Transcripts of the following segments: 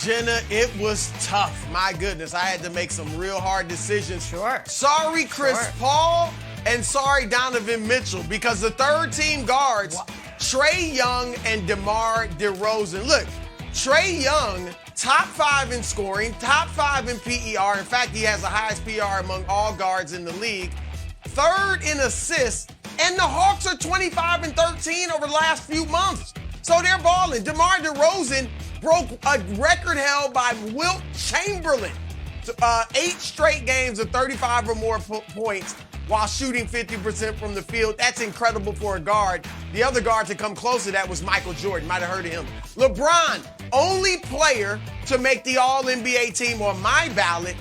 Jenna, it was tough. My goodness, I had to make some real hard decisions. Sure. Sorry, Chris Paul, and sorry, Donovan Mitchell, because the third-team guards, Trae Young and DeMar DeRozan. Look, Trae Young, top 5 in scoring, top 5 in PER. In fact, he has the highest PER among all guards in the league. Third in assists, and the Hawks are 25 and 13 over the last few months. So they're balling. DeMar DeRozan broke a record held by Wilt Chamberlain. 8 straight games of 35 or more points while shooting 50% from the field. That's incredible for a guard. The other guard to come close to that was Michael Jordan. Might have heard of him. LeBron, only player to make the All-NBA team on my ballot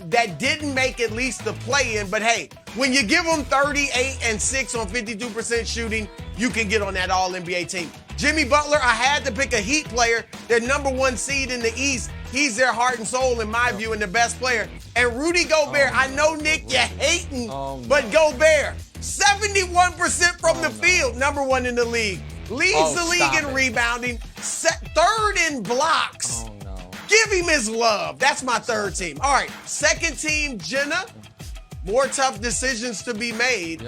that didn't make at least the play-in. But hey, when you give them 38 and 6 on 52% shooting, you can get on that All-NBA team. Jimmy Butler, I had to pick a Heat player, their number 1 seed in the East. He's their heart and soul, in my view, and the best player. And Rudy Gobert, I know, Nick, you're hating, but Gobert, 71% from the field, number 1 in the league. Leads the league in rebounding, third in blocks. Give him his love. That's my third team. All right, second team, Jenna. More tough decisions to be made,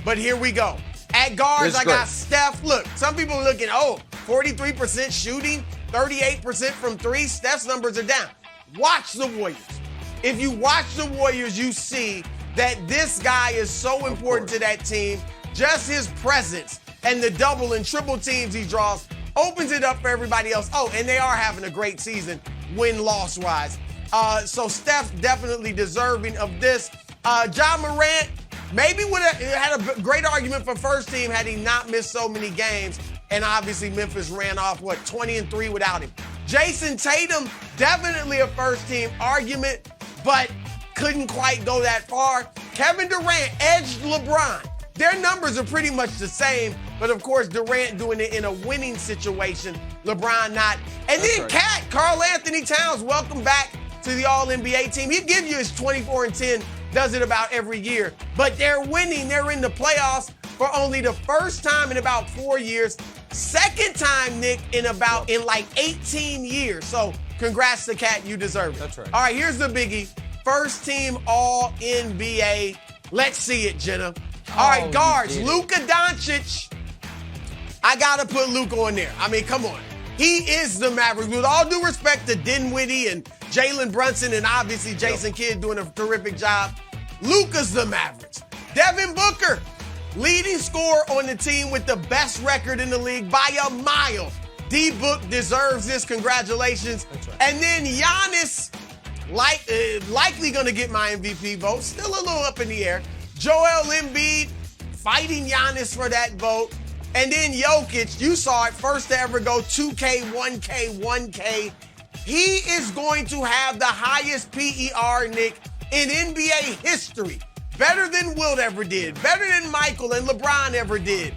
but here we go. At guards, I got Steph. Look, some people are looking, 43% shooting, 38% from 3. Steph's numbers are down. Watch the Warriors. If you watch the Warriors, you see that this guy is so important to that team. Just his presence and the double and triple teams he draws opens it up for everybody else. Oh, and they are having a great season, win-loss wise. So Steph definitely deserving of this. Ja Morant maybe would have had a great argument for first team had he not missed so many games. And obviously Memphis ran off, 20 and 3 without him. Jason Tatum, definitely a first team argument, but couldn't quite go that far. Kevin Durant edged LeBron. Their numbers are pretty much the same, but of course Durant doing it in a winning situation, LeBron not. And then Cat, Karl Anthony Towns, welcome back to the All-NBA team. He'd give you his 24 and 10, does it about every year. But they're winning. They're in the playoffs for only the first time in about 4 years. Second time, Nick, in like 18 years. So congrats to Cat. You deserve it. That's right. All right, here's the biggie. First team All-NBA. Let's see it, Jenna. All right, guards. Luka Doncic. I got to put Luka on there. I mean, come on. He is the Maverick. With all due respect to Dinwiddie and Jalen Brunson and obviously Jason Kidd doing a terrific job, Luka's the Mavericks. Devin Booker, leading scorer on the team with the best record in the league by a mile. D-Book deserves this. Congratulations. That's right. And then Giannis, likely going to get my MVP vote. Still a little up in the air. Joel Embiid fighting Giannis for that vote. And then Jokic, you saw it, first to ever go 2K, 1K, 1K. He is going to have the highest PER, Nick, in NBA history. Better than Wilt ever did. Better than Michael and LeBron ever did.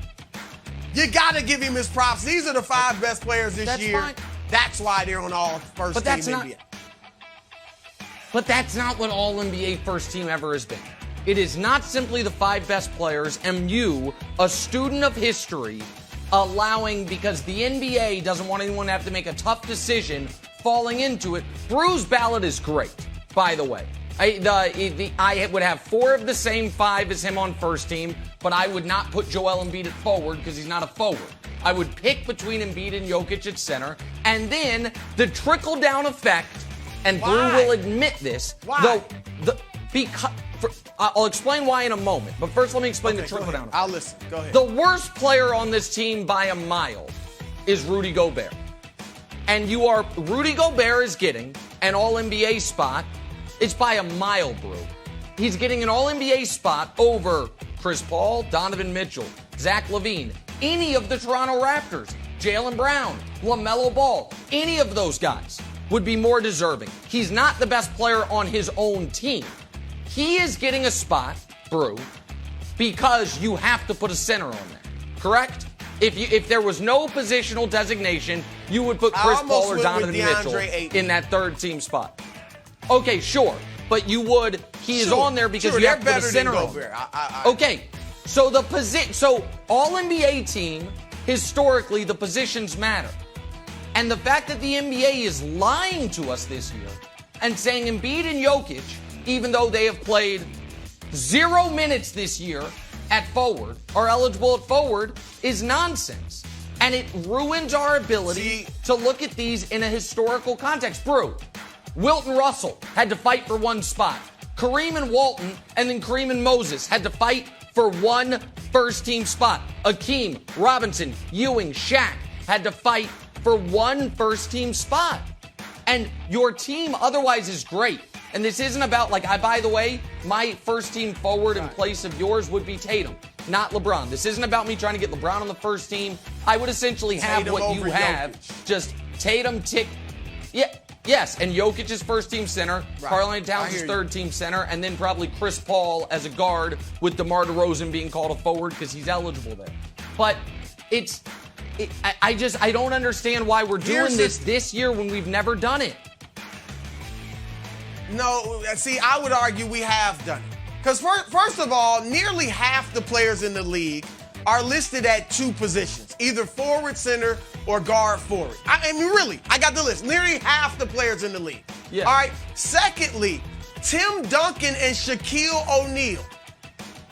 You got to give him his props. These are the 5 best players this year. Fine. That's why they're on all first team NBA. But that's not what all NBA first team ever has been. It is not simply the 5 best players and you, a student of history, allowing, because the NBA doesn't want anyone to have to make a tough decision, falling into it. Bru's ballot is great, by the way. I would have 4 of the same 5 as him on first team, but I would not put Joel Embiid at forward because he's not a forward. I would pick between Embiid and Jokic at center, and then the trickle-down effect, and Bru will admit this, I'll explain why in a moment, but first let me explain the trickle-down effect. I'll listen. Go ahead. The worst player on this team by a mile is Rudy Gobert. And Rudy Gobert is getting an All-NBA spot. It's by a mile, Bru. He's getting an All-NBA spot over Chris Paul, Donovan Mitchell, Zach LaVine, any of the Toronto Raptors, Jaylen Brown, LaMelo Ball, any of those guys would be more deserving. He's not the best player on his own team. He is getting a spot, Bru, because you have to put a center on there, correct? If there was no positional designation, you would put Chris Paul or Donovan Mitchell in that third team spot. Okay, sure, but he is on there because you have to put a center on there. Okay, so all NBA team, historically, the positions matter. And the fact that the NBA is lying to us this year and saying Embiid and Jokic, even though they have played 0 minutes this year at forward, are eligible at forward, is nonsense. And it ruins our ability to look at these in a historical context. Brew, Wilton Russell had to fight for one spot. Kareem and Walton, and then Kareem and Moses had to fight for one first-team spot. Akeem, Robinson, Ewing, Shaq had to fight for one first-team spot. And your team otherwise is great. And this isn't about, by the way, my first-team forward in place of yours would be Tatum, not LeBron. This isn't about me trying to get LeBron on the first team. I would essentially have Tatum what you have. Jokic. Just Tatum, yes, and Jokic is first-team center. Right. Karl-Anthony Towns is third-team center. And then probably Chris Paul as a guard with DeMar DeRozan being called a forward because he's eligible there. But I don't understand why we're doing this year when we've never done it. No, see, I would argue we have done it. Because first of all, nearly half the players in the league are listed at two positions, either forward, center, or guard forward. I mean, really, I got the list. Nearly half the players in the league. Yeah. All right. Secondly, Tim Duncan and Shaquille O'Neal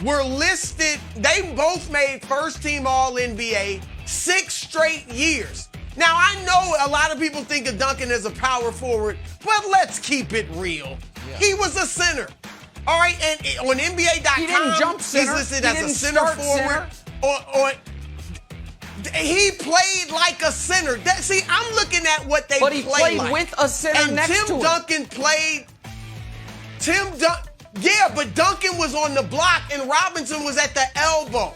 were listed. They both made first-team All-NBA 6 straight years. Now, I know a lot of people think of Duncan as a power forward, but let's keep it real. Yeah. He was a center. All right, and on NBA.com, he didn't jump center. He's listed as a center forward. He played like a center. See, I'm looking at what they played like. But he played with a center next to him. And Tim Duncan played. Yeah, but Duncan was on the block and Robinson was at the elbow.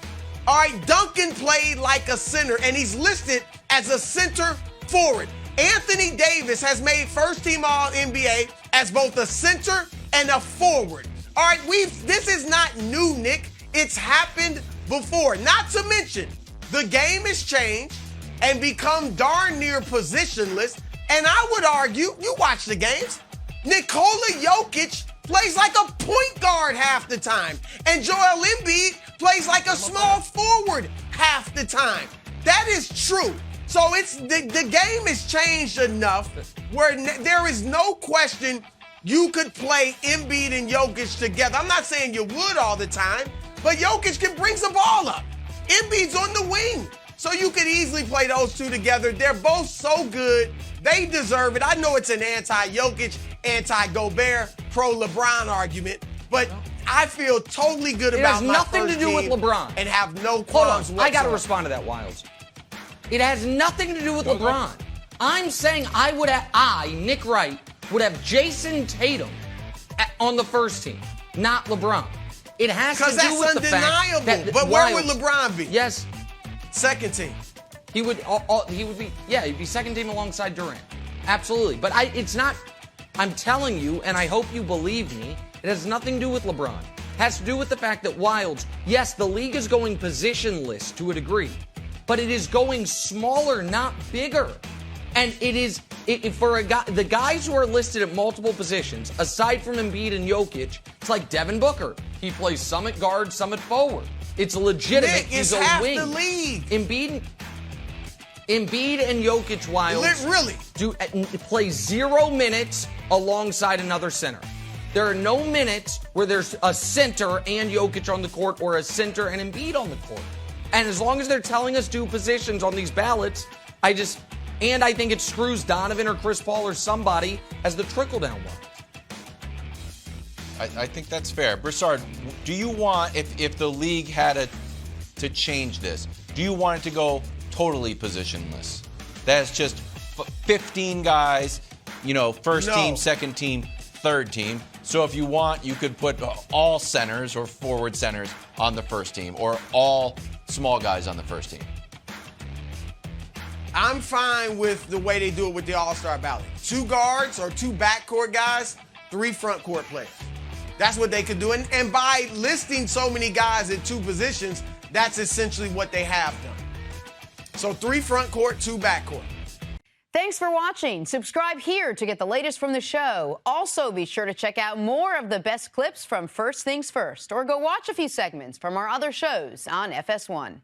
All right, Duncan played like a center, and he's listed as a center forward. Anthony Davis has made first-team All-NBA as both a center and a forward. All right, this is not new, Nick. It's happened before. Not to mention, the game has changed and become darn near positionless. And I would argue, you watch the games, Nikola Jokic plays like a point guard half the time. And Joel Embiid plays like a small forward half the time. That is true. So the game has changed enough where there is no question you could play Embiid and Jokic together. I'm not saying you would all the time, but Jokic can bring the ball up. Embiid's on the wing. So you could easily play those two together. They're both so good. They deserve it. I know it's an anti-Jokic, anti-Gobert, pro-LeBron argument, but I feel totally good about my first team. It has nothing to do with LeBron. And have no qualms whatsoever. I got to respond to that, Wilds. It has nothing to do with LeBron. I'm saying Nick Wright, would have Jason Tatum on the first team, not LeBron. It has to do with the fact that but where would LeBron be? Yes. Second team. He would he'd be second team alongside Durant. Absolutely. But it's not, I'm telling you, and I hope you believe me, it has nothing to do with LeBron. It has to do with the fact that Wilds, yes, the league is going positionless to a degree, but it is going smaller, not bigger. And it is, for the guys who are listed at multiple positions, aside from Embiid and Jokic, it's like Devin Booker. He plays some at guard, some at forward. It's legitimate. Nick, he's it's a half wing. the league. Embiid and Jokic, Wilds, really play 0 minutes alongside another center. There are no minutes where there's a center and Jokic on the court or a center and Embiid on the court. And as long as they're telling us do positions on these ballots, I think it screws Donovan or Chris Paul or somebody as the trickle-down one. I think that's fair. Broussard, do you want, if the league had to change this, do you want it to go totally positionless? That's just 15 guys, first team, second team, third team. So if you want, you could put all centers or forward centers on the first team or all small guys on the first team. I'm fine with the way they do it with the All-Star ballot. 2 guards or 2 backcourt guys, 3 front court players. That's what they could do. And by listing so many guys at 2 positions, that's essentially what they have done. So 3 front court, 2 backcourt. Thanks for watching. Subscribe here to get the latest from the show. Also, be sure to check out more of the best clips from First Things First, or go watch a few segments from our other shows on FS1.